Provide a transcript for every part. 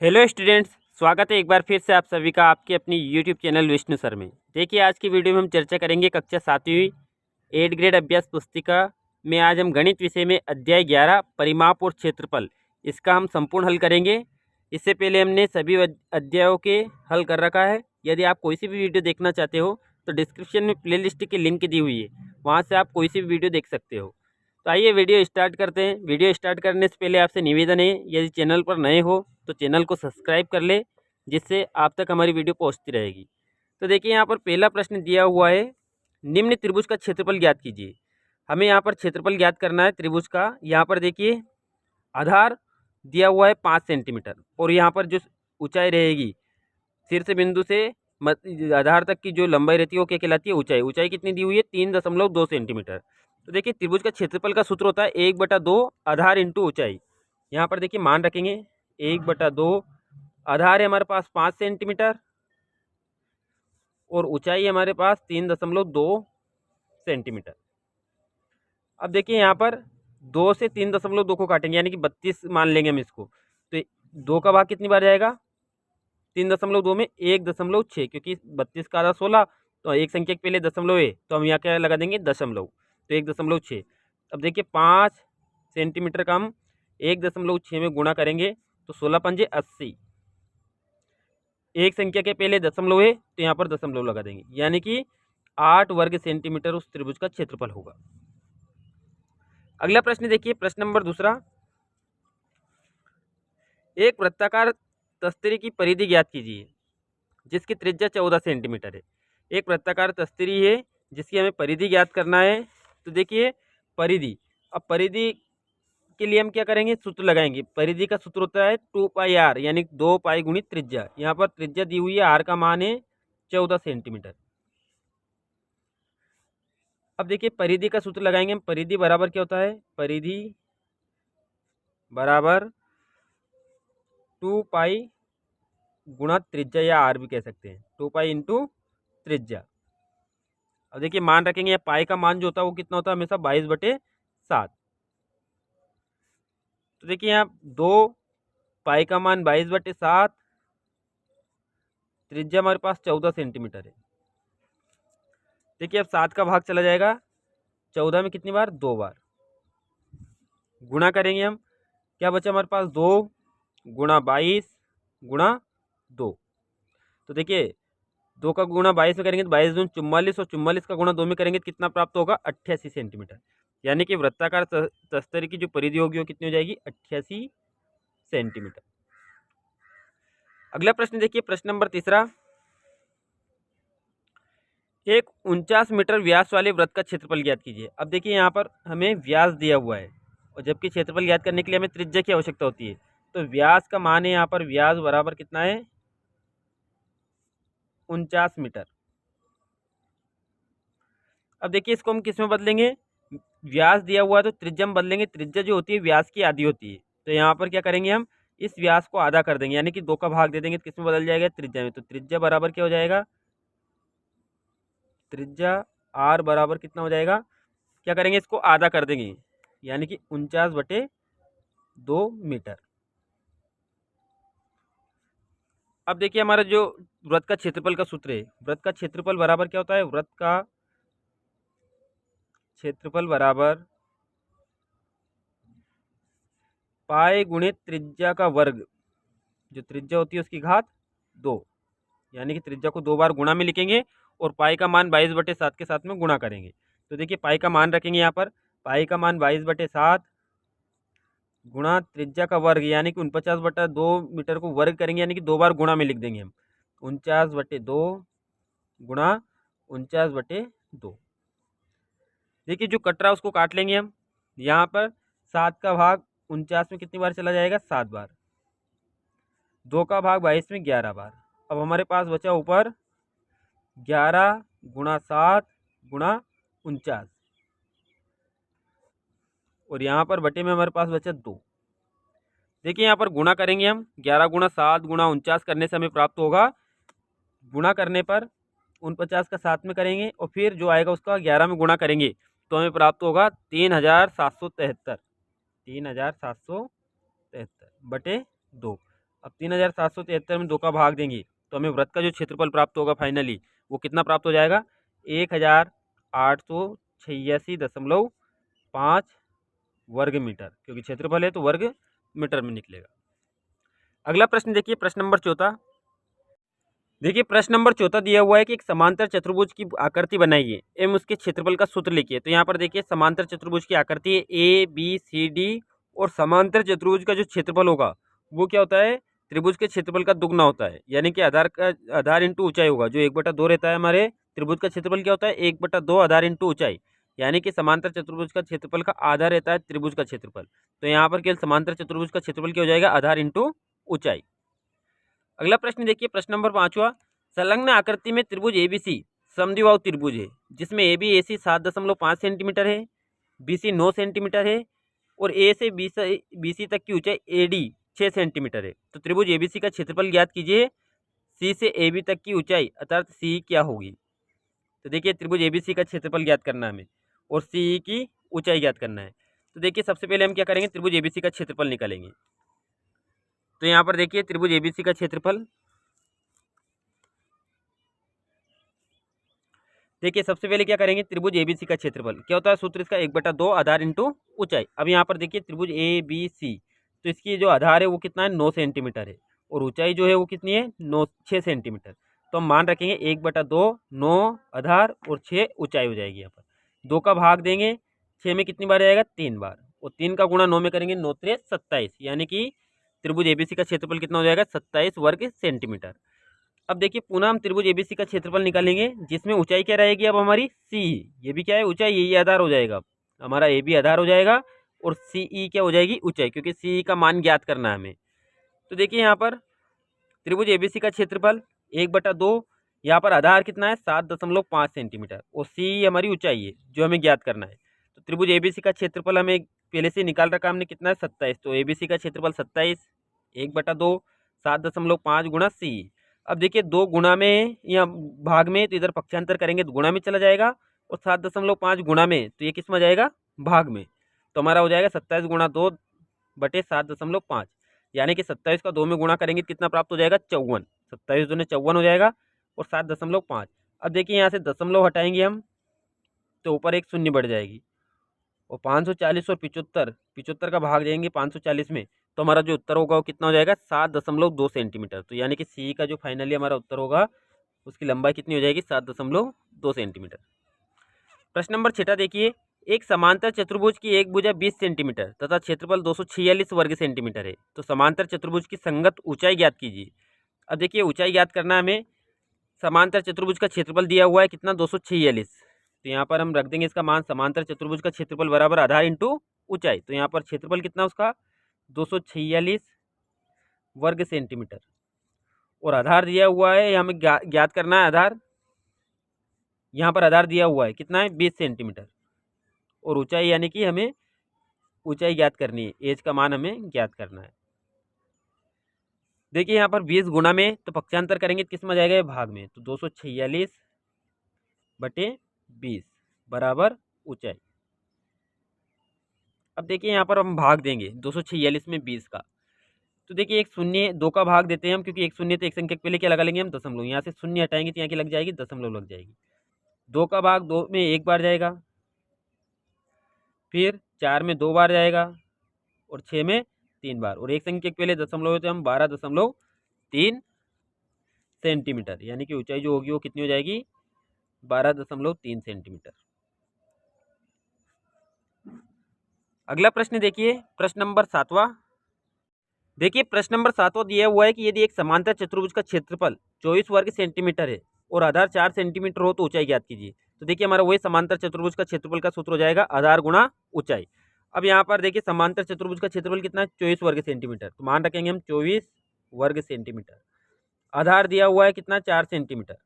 Hello students, स्वागत है एक बार फिर से आप सभी का आपके अपनी यूट्यूब चैनल विष्णु सर में। देखिए, आज की वीडियो में हम चर्चा करेंगे कक्षा 7वीं 8 ग्रेड अभ्यास पुस्तिका में। आज हम गणित विषय में अध्याय 11 परिमाप और क्षेत्रफल, इसका हम संपूर्ण हल करेंगे। इससे पहले हमने सभी अध्यायों के हल कर रखा है। यदि आप कोई सी भी वीडियो देखना चाहते हो तो डिस्क्रिप्शन में प्लेलिस्ट की लिंक दी हुई है, वहाँ से आप कोई सी भी वीडियो देख सकते हो। तो आइए वीडियो स्टार्ट करते हैं। वीडियो स्टार्ट करने से पहले आपसे निवेदन है, यदि चैनल पर नए हो तो चैनल को सब्सक्राइब कर ले, जिससे आप तक हमारी वीडियो पहुंचती रहेगी। तो देखिए, यहाँ पर पहला प्रश्न दिया हुआ है, निम्न त्रिभुज का क्षेत्रफल ज्ञात कीजिए। हमें यहाँ पर क्षेत्रफल ज्ञात करना है त्रिभुज का। यहाँ पर देखिए, आधार दिया हुआ है 5 सेंटीमीटर और यहाँ पर जो ऊंचाई रहेगी शीर्ष बिंदु से आधार तक की जो लंबाई रहती है वो क्या कहलाती है? ऊंचाई। ऊंचाई कितनी दी हुई है? 3.2 सेंटीमीटर। तो देखिए, त्रिभुज का क्षेत्रफल का सूत्र होता है 1/2 आधार इंटू ऊंचाई। यहाँ पर देखिए मान रखेंगे 1/2, आधार है हमारे पास 5 सेंटीमीटर और ऊंचाई है हमारे पास 3.2 सेंटीमीटर। अब देखिए, यहाँ पर 2 से 3.2 को काटेंगे, यानी कि 32 मान लेंगे हम इसको। तो 2 का भाग कितनी बार जाएगा? 3.2 में 1.6, क्योंकि 32 का आधा 16, तो एक संख्या के पहले दशमलव है तो हम यहाँ क्या लगा देंगे? दशमलव। तो 1.6। अब देखिए, 5 सेंटीमीटर का हम 1.6 में गुणा करेंगे तो 16 पंजे 80। एक संख्या के पहले दशमलव है तो यहाँ पर दशमलव लगा देंगे, यानी कि 8 वर्ग सेंटीमीटर उस त्रिभुज का क्षेत्रफल होगा। अगला प्रश्न देखिए, प्रश्न नंबर दूसरा, एक वृत्ताकार तस्तरी की परिधि ज्ञात कीजिए जिसकी त्रिज्या 14 सेंटीमीटर है। एक वृत्ताकार तस्तरी है जिसकी हमें परिधि ज्ञात करना है। तो देखिए, परिधि, अब परिधि के लिए हम क्या करेंगे? सूत्र लगाएंगे। परिधि का सूत्र होता है 2πr, यानी 2 पाई गुणित त्रिज्या। यहाँ पर त्रिज्या दी हुई है, आर का मान है 14 सेंटीमीटर। अब देखिए, परिधि का सूत्र लगाएंगे हम। परिधि बराबर क्या होता है? परिधि बराबर 2 पाई गुणा त्रिज्या, या आर भी कह सकते हैं, 2 पाई इंटू त्रिज्या। अब देखिए, मान रखेंगे, पाई का मान जो होता है वो कितना होता है? हमेशा 22/7। तो देखिए, यहाँ 2 पाई का मान 22/7, त्रिज्या हमारे पास 14 सेंटीमीटर है। देखिए, अब 7 का भाग चला जाएगा 14 में कितनी बार? 2 बार। गुणा करेंगे हम, क्या बचा हमारे पास? 2 गुणा 22 गुणा 2। तो देखिए, 2 का गुणा 22 में करेंगे तो 22 दूनी 44, और 44 का गुणा 2 में करेंगे तो कितना प्राप्त होगा? 88 सेंटीमीटर। यानी कि वृत्ताकार तस्तरी की जो परिधि होगी वो कितनी हो जाएगी? 88 सेंटीमीटर। अगला प्रश्न देखिए, प्रश्न नंबर तीसरा, एक 49 मीटर व्यास वाले वृत्त का क्षेत्रफल ज्ञात कीजिए। अब देखिए, यहाँ पर हमें व्यास दिया हुआ है और जबकि क्षेत्रफल ज्ञात करने के लिए हमें त्रिज्या की आवश्यकता होती है। तो व्यास का मान है यहाँ पर, व्यास बराबर कितना है? 49 मीटर। अब देखिए, इसको हम किस में बदलेंगे? व्यास दिया हुआ है तो त्रिज्या में बदलेंगे। त्रिज्या जो होती है व्यास की आधी होती है, तो यहाँ पर क्या करेंगे? हम इस व्यास को आधा कर देंगे, यानी कि 2 का भाग दे देंगे तो किस में बदल जाएगा? त्रिज्या में। तो त्रिज्या बराबर क्या हो जाएगा? त्रिज्या आर बराबर कितना हो जाएगा? क्या करेंगे? इसको आधा कर देंगे, यानी कि 49/2 मीटर। अब देखिए, हमारा जो वृत्त का क्षेत्रफल का सूत्र है, वृत्त का क्षेत्रफल बराबर क्या होता है? वृत्त का क्षेत्रफल बराबर पाई गुणित त्रिज्या का वर्ग, जो त्रिज्या होती है उसकी घात 2, यानी कि त्रिज्या को 2 बार गुणा में लिखेंगे और पाई का मान 22/7 के साथ में गुणा करेंगे। तो देखिए, पाई का मान रखेंगे यहाँ पर, पाई का मान 22/7 गुणा त्रिज्या का वर्ग, यानी कि 49/2 मीटर को वर्ग करेंगे, यानी कि 2 बार गुणा में लिख देंगे हम। 49/2 गुणा 49/2। देखिए, जो कट रहा है उसको काट लेंगे हम। यहाँ पर 7 का भाग 49 में कितनी बार चला जाएगा? 7 बार। 2 का भाग 22 में 11 बार। अब हमारे पास बचा ऊपर 11 गुणा 7 गुणा 49, और यहाँ पर बटे में हमारे पास बचा 2। देखिए, यहाँ पर गुणा करेंगे हम, 11 गुणा 7 गुणा 49 करने से हमें प्राप्त होगा, गुणा करने पर 49 का 7 में करेंगे और फिर जो आएगा उसका 11 में गुणा करेंगे तो हमें प्राप्त होगा 3773। 3773 बटे 2। अब 3773 में 2 का भाग देंगे तो हमें वृत्त का जो क्षेत्रफल प्राप्त होगा फाइनली वो कितना प्राप्त हो जाएगा, 1886.5 वर्ग मीटर, क्योंकि क्षेत्रफल है तो वर्ग मीटर में निकलेगा। अगला प्रश्न देखिए, प्रश्न नंबर 14। देखिए प्रश्न नंबर 14 दिया हुआ है कि एक समांतर चतुर्भुज की आकृति बनाइए एवं उसके क्षेत्रफल का सूत्र लिखिए। तो यहाँ पर देखिए समांतर चतुर्भुज की आकृति है ABCD, और समांतर चतुर्भुज का जो क्षेत्रफल होगा वो क्या होता है, त्रिभुज के क्षेत्रफल का दुगना होता है, यानी कि आधार इंटू ऊंचाई होगा। जो 1/2 रहता है हमारे त्रिभुज का क्षेत्रफल क्या होता है, 1/2 आधार इंटू ऊंचाई, यानी कि समांतर चतुर्भुज का क्षेत्रफल का आधा रहता है त्रिभुज का क्षेत्रफल। तो यहाँ पर केवल समांतर चतुर्भुज का क्षेत्रफल क्या हो जाएगा, आधार इंटू ऊंचाई। अगला प्रश्न देखिए, प्रश्न नंबर 5वां। संलग्न आकृति में त्रिभुज ABC समद्विबाहु त्रिभुज है, जिसमें AB AC 7.5 सेंटीमीटर है, BC 9 सेंटीमीटर है, और A से BC तक की ऊंचाई AD 6 सेंटीमीटर है। तो त्रिभुज ABC का क्षेत्रफल ज्ञात कीजिए। C से AB तक की ऊंचाई अर्थात C क्या होगी। तो देखिए त्रिभुज ABC का क्षेत्रफल ज्ञात करना है हमें, और CE की ऊंचाई ज्ञात करना है। तो देखिए सबसे पहले हम क्या करेंगे, त्रिभुज ABC का क्षेत्रफल निकालेंगे। तो यहाँ पर देखिए त्रिभुज ABC का क्षेत्रफल, देखिए सबसे पहले क्या करेंगे, त्रिभुज ABC का क्षेत्रफल क्या होता है, सूत्र इसका 1/2 आधार इंटू ऊंचाई। अब यहाँ पर देखिए त्रिभुज ABC, तो इसकी जो आधार है वो कितना है, 9 सेंटीमीटर है, और ऊंचाई जो है वो कितनी है, 6 सेंटीमीटर। तो हम मान रखेंगे 1/2, 9 आधार और 6 ऊंचाई हो जाएगी। यहाँ पर 2 का भाग देंगे, 6 में कितनी बार आएगा, 3 बार, और 3 का गुणा 9 में करेंगे, 9 3 27, यानी कि त्रिभुज ABC का क्षेत्रफल कितना हो जाएगा, 27 वर्ग सेंटीमीटर। अब देखिए पुनः हम त्रिभुज ABC का क्षेत्रफल निकालेंगे, जिसमें ऊंचाई क्या रहेगी अब हमारी, C। ये भी क्या है, ऊंचाई, यही आधार हो जाएगा हमारा, AB आधार हो जाएगा, और CE क्या हो जाएगी, ऊंचाई, क्योंकि CE का मान ज्ञात करना है हमें। तो देखिए यहाँ पर त्रिभुज ABC का क्षेत्रफल 1/2, यहाँ पर आधार कितना है, 7.5 सेंटीमीटर, और CE हमारी ऊंचाई है जो हमें ज्ञात करना है। तो त्रिभुज ABC का क्षेत्रफल हमें पहले से निकाल रखा हमने, कितना है, 27। तो ABC का क्षेत्रफल 27, 1/2, 7.5 गुणा CE। अब देखिए 2 गुणा में या भाग में, तो इधर पक्षांतर करेंगे तो गुणा में चला जाएगा, और 7.5 गुणा में तो ये किस में जाएगा, भाग में। तो हमारा हो जाएगा 27 गुणा 2 बटे 7.5, यानी कि 27 का 2 में गुणा करेंगे तो कितना प्राप्त हो जाएगा, 54। 27 दूने 54 हो जाएगा, और 7.5। अब देखिए यहाँ से दशमलव हटाएंगे हम, तो ऊपर एक शून्य बढ़ जाएगी, और 540 और 75, 75 का भाग देंगे 540 में, तो हमारा जो उत्तर होगा वो कितना हो जाएगा, 7.2 सेंटीमीटर। तो यानी कि सी का जो फाइनली हमारा उत्तर होगा उसकी लंबाई कितनी हो जाएगी, 7.2 सेंटीमीटर। प्रश्न नंबर 6 देखिए, एक समांतर चतुर्भुज की एक भुजा 20 सेंटीमीटर तथा क्षेत्रफल 246 वर्ग सेंटीमीटर है। तो समांतर चतुर्भुज की संगत ऊंचाई ज्ञात कीजिए। अब देखिए ऊंचाई ज्ञात करना है हमें, समांतर चतुर्भुज का क्षेत्रफल दिया हुआ है कितना, 246। तो यहाँ पर हम रख देंगे इसका मान, समांतर चतुर्भुज का क्षेत्रफल बराबर आधार इंटू ऊंचाई। तो यहाँ पर क्षेत्रफल कितना उसका, 246 वर्ग सेंटीमीटर, और आधार दिया हुआ है, हमें ज्ञात करना है आधार। यहाँ पर आधार दिया हुआ है कितना है, 20 सेंटीमीटर, और ऊंचाई यानी कि हमें ऊंचाई ज्ञात करनी है, एज का मान हमें ज्ञात करना है। देखिए यहाँ पर 20 गुणा में तो पक्षांतर करेंगे किस में जाएगा, भाग में। तो 246 बटे 20 बराबर ऊंचाई। अब देखिए यहाँ पर हम भाग देंगे 246 में 20 का, तो देखिए एक शून्य 2 का भाग देते हैं हम, क्योंकि एक शून्य तो एक संख्या के पहले क्या लगा लेंगे हम, दशमलव। यहाँ से शून्य हटाएंगे तो यहाँ की लग जाएगी, दशमलव लग जाएगी। 2 का भाग 2 में एक बार जाएगा, फिर 4 में 2 बार जाएगा, और 6 में 3 बार, और एक संख्या के पहले दशमलव है तो हम 12.3 सेंटीमीटर, यानी कि ऊंचाई जो होगी वो कितनी हो जाएगी, 12.3 सेंटीमीटर। अगला प्रश्न देखिए, प्रश्न नंबर 7वां। देखिए प्रश्न नंबर 7वां दिया हुआ है कि यदि एक समांतर चतुर्भुज का क्षेत्रफल 24 वर्ग सेंटीमीटर है और आधार 4 सेंटीमीटर हो तो ऊंचाई ज्ञात कीजिए। तो देखिए हमारा वही समांतर चतुर्भुज का क्षेत्रफल का सूत्र हो जाएगा, आधार गुणा ऊंचाई। अब यहाँ पर देखिए समांतर चतुर्भुज का क्षेत्रफल कितना है, 24 वर्ग सेंटीमीटर, तो मान रखेंगे हम 24 वर्ग सेंटीमीटर। आधार दिया हुआ है कितना, 4 सेंटीमीटर,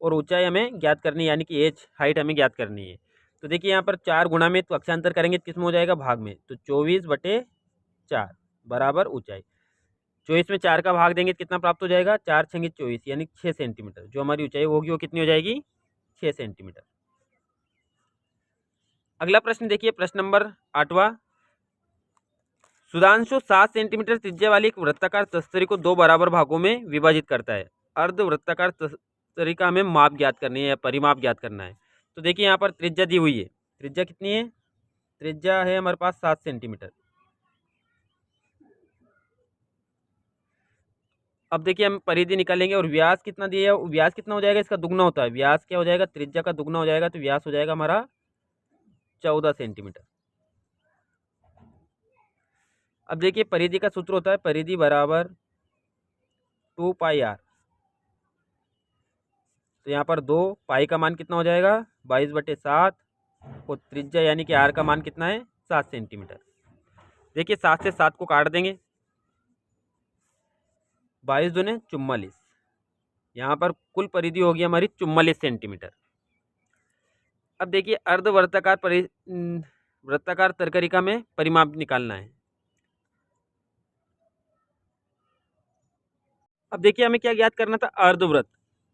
और ऊंचाई हमें ज्ञात करनी है, यानी कि एच हाइट हमें ज्ञात करनी है। तो देखिए यहाँ पर 4 गुणा में तो अक्षांतर करेंगे तो किसमें हो जाएगा, भाग में। तो 24/4 बराबर ऊंचाई। 24 में 4 का भाग देंगे तो कितना प्राप्त हो जाएगा, 4 छंगे 24, यानी 6 सेंटीमीटर। जो हमारी ऊंचाई होगी वो कितनी हो जाएगी, 6 सेंटीमीटर। अगला प्रश्न देखिए, प्रश्न नंबर 8वां। सुधांशु 7 सेंटीमीटर त्रिज्या वाली एक वृत्ताकार तस्तरी को 2 बराबर भागों में विभाजित करता है। अर्ध वृत्ताकार तस्तरी का हमें माप ज्ञात करनी है या परिमाप ज्ञात करना है। तो देखिए यहाँ पर त्रिज्या दी हुई है। त्रिज्या कितनी है? त्रिज्या है हमारे पास 7 सेंटीमीटर। अब देखिए हम परिधि निकालेंगे और व्यास कितना दिया है, व्यास कितना हो जाएगा, इसका दुगना होता है। व्यास क्या हो जाएगा? त्रिज्या का दुगना हो जाएगा, तो व्यास हो जाएगा हमारा 14 सेंटीमीटर। अब देखिए परिधि का सूत्र होता है परिधि बराबर 2 पाई आर। तो यहाँ पर 2 पाई का मान कितना हो जाएगा? 22/7 और त्रिज्या यानी कि आर का मान कितना है? 7 सेंटीमीटर। देखिए 7 से 7 को काट देंगे, 22 दूने 44। यहाँ पर कुल परिधि होगी हमारी 44 सेंटीमीटर। अब देखिए अर्धवृत्ताकार वृत्ताकार तरकरिका में परिमाप निकालना है। अब देखिए हमें क्या ज्ञात करना था?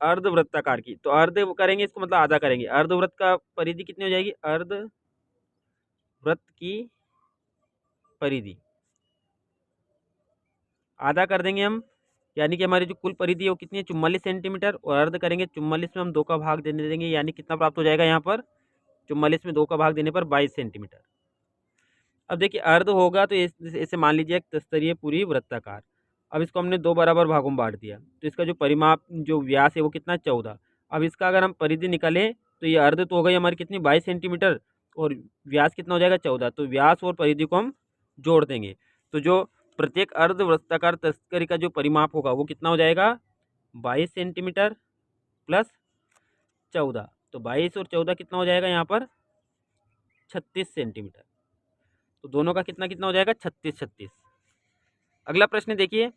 अर्धवृत्ताकार की। तो अर्ध करेंगे इसको मतलब आधा करेंगे। अर्धवृत्त का परिधि कितनी हो जाएगी? अर्धवृत्त की परिधि आधा कर देंगे हम, यानी कि हमारी जो कुल परिधि है वो कितनी है? 44 सेंटीमीटर। और अर्ध करेंगे 44 में हम 2 का भाग देने देंगे, यानी कितना प्राप्त हो जाएगा यहाँ पर? 44 में 2 का भाग देने पर 22 सेंटीमीटर। अब देखिए अर्ध होगा तो इसे मान लीजिए एक तस्तरीय पूरी वृत्ताकार। अब इसको हमने 2 बराबर भागों में बांट दिया, तो इसका जो परिमाप जो व्यास है वो कितना है? 14। अब इसका अगर हम परिधि निकालें तो ये अर्ध तो हो गई हमारी कितनी? 22 सेंटीमीटर, और व्यास कितना हो जाएगा? 14। तो व्यास और परिधि को हम जोड़ देंगे, तो जो प्रत्येक अर्ध वृत्ताकार तस्तरी का जो परिमाप होगा वो कितना हो जाएगा? 22 सेंटीमीटर प्लस 14। तो 22 और 14 कितना हो जाएगा यहाँ पर? 36 सेंटीमीटर। तो दोनों का कितना कितना हो जाएगा? 36। अगला प्रश्न देखिए,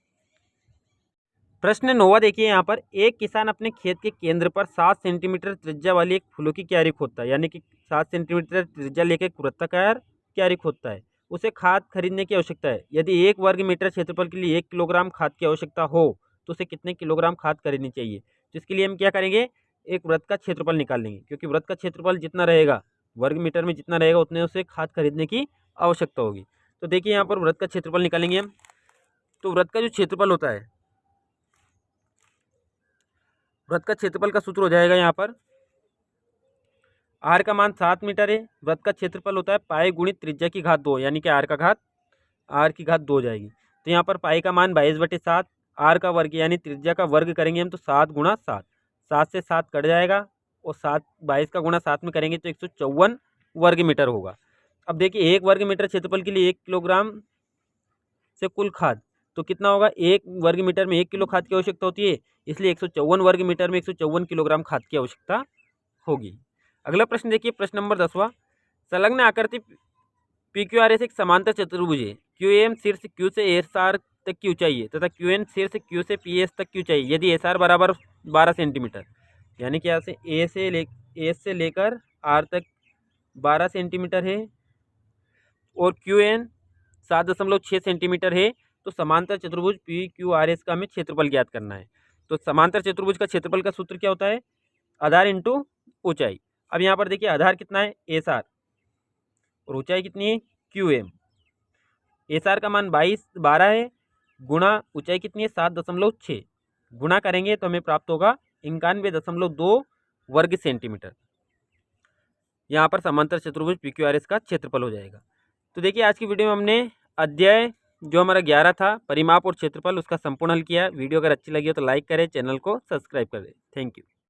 प्रश्न 9वां देखिए। यहाँ पर एक किसान अपने खेत के केंद्र पर 7 सेंटीमीटर त्रिज्या वाली एक फूलों की क्यारी खोदता है, यानी कि 7 सेंटीमीटर त्रिज्या लेकर एक वृत्ताकार क्यारी खोदता है। उसे खाद खरीदने की आवश्यकता है। यदि 1 वर्ग मीटर क्षेत्रफल के लिए 1 किलोग्राम खाद की आवश्यकता हो तो उसे कितने किलोग्राम खाद खरीदनी चाहिए? तो इसके लिए हम क्या करेंगे? एक वृत्त का क्षेत्रफल निकाल लेंगे, क्योंकि वृत्त का क्षेत्रफल जितना रहेगा, वर्ग मीटर में जितना रहेगा, उतने उसे खाद खरीदने की आवश्यकता होगी। तो देखिए यहाँ पर वृत्त का क्षेत्रफल निकालेंगे हम। तो वृत्त का जो क्षेत्रफल होता है, वृत्त का क्षेत्रफल का सूत्र हो जाएगा यहाँ पर आर का मान 7 मीटर है। वृत्त का क्षेत्रफल होता है पाई गुणित त्रिज्या की घात 2, यानी कि आर की घात 2 हो जाएगी। तो यहाँ पर पाई का मान 22/7, आर का वर्ग यानी त्रिज्या का वर्ग करेंगे हम तो 7 गुणा 7, 7 से 7 कट जाएगा, और 22 का गुणा 7 में करेंगे तो 154 वर्ग मीटर होगा। अब देखिए 1 वर्ग मीटर क्षेत्रफल के लिए 1 किलोग्राम से कुल खाद तो कितना होगा? 1 वर्ग मीटर में 1 किलो खाद की आवश्यकता होती है, इसलिए 154 वर्ग मीटर में 154 किलोग्राम खाद की आवश्यकता होगी। अगला प्रश्न देखिए, प्रश्न नंबर 10वां। संलग्न आकृति PQRS एक समांतर चतुर्भुज है। QAM शीर्ष Q से SR तक की ऊंचाई है तथा QN शीर्ष Q से PS तक की ऊंचाई, यदि SR बराबर 12 सेंटीमीटर, यानी कि यहाँ से A से लेकर R तक 12 सेंटीमीटर है, और QN 7.6 सेंटीमीटर है, तो समांतर चतुर्भुज PQRS का हमें क्षेत्रफल ज्ञात करना है। तो समांतर चतुर्भुज का क्षेत्रफल का सूत्र क्या होता है? आधार इंटू ऊंचाई। अब यहाँ पर देखिए आधार कितना है? SR, और ऊंचाई कितनी है? QM। SR का मान 12 है, गुणा ऊंचाई कितनी है? 7.6, गुणा करेंगे तो हमें प्राप्त होगा 91.2 वर्ग सेंटीमीटर। यहाँ पर समांतर चतुर्भुज PQRS का क्षेत्रफल हो जाएगा। तो देखिए आज की वीडियो में हमने अध्याय जो हमारा 11 था परिमाप और क्षेत्रफल, उसका संपूर्ण हल किया। वीडियो अगर अच्छी लगी हो तो लाइक करें, चैनल को सब्सक्राइब करें। Thank you.